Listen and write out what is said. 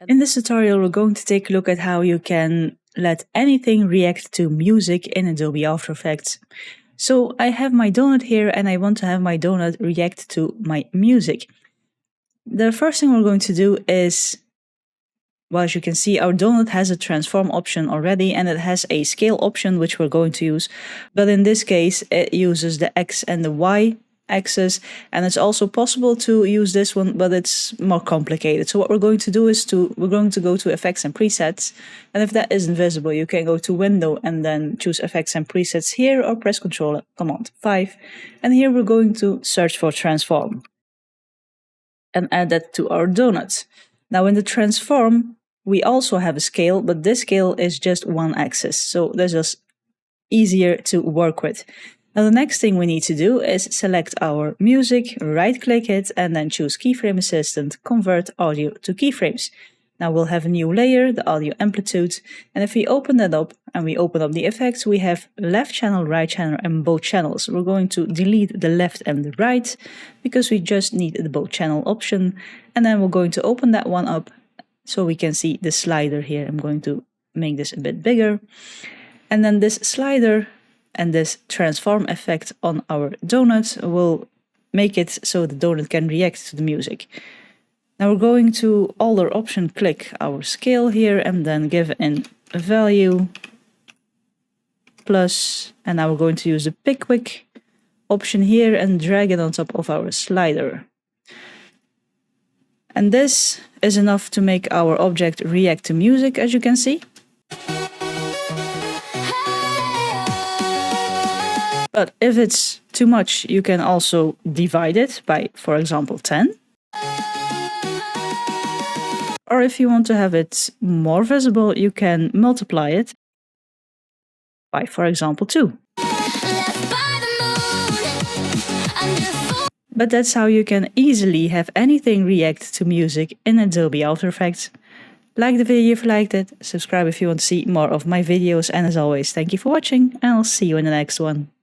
In this tutorial, we're going to take a look at how you can let anything react to music in Adobe After Effects. So I have my donut here and I want to have my donut react to my music. The first thing we're going to do is, well, as you can see, our donut has a transform option already and it has a scale option which we're going to use. But in this case, it uses the X and the Y axis, and it's also possible to use this one, but it's more complicated. So what we're going to do is we're going to go to Effects and Presets, and if that isn't visible, you can go to Window and then choose Effects and Presets here, or press Command 5, and here we're going to search for Transform and add that to our donut. Now in the Transform, we also have a scale, but this scale is just one axis, so this is easier to work with. Now the next thing we need to do is select our music, right-click it, and then choose Keyframe Assistant, Convert Audio to Keyframes. Now we'll have a new layer, the Audio Amplitude, and if we open that up and we open up the effects, we have left channel, right channel, and both channels. We're going to delete the left and the right because we just need the both channel option, and then we're going to open that one up so we can see the slider here. I'm going to make this a bit bigger, and then this slider and this transform effect on our donut will make it so the donut can react to the music. Now we're going to Alter option, click our scale here, and then give in a value plus, and now we're going to use the pick option here and drag it on top of our slider. And this is enough to make our object react to music, as you can see. But if it's too much, you can also divide it by, for example, 10. Or if you want to have it more visible, you can multiply it by, for example, 2. But that's how you can easily have anything react to music in Adobe After Effects. Like the video if you liked it, subscribe if you want to see more of my videos, and as always, thank you for watching, and I'll see you in the next one.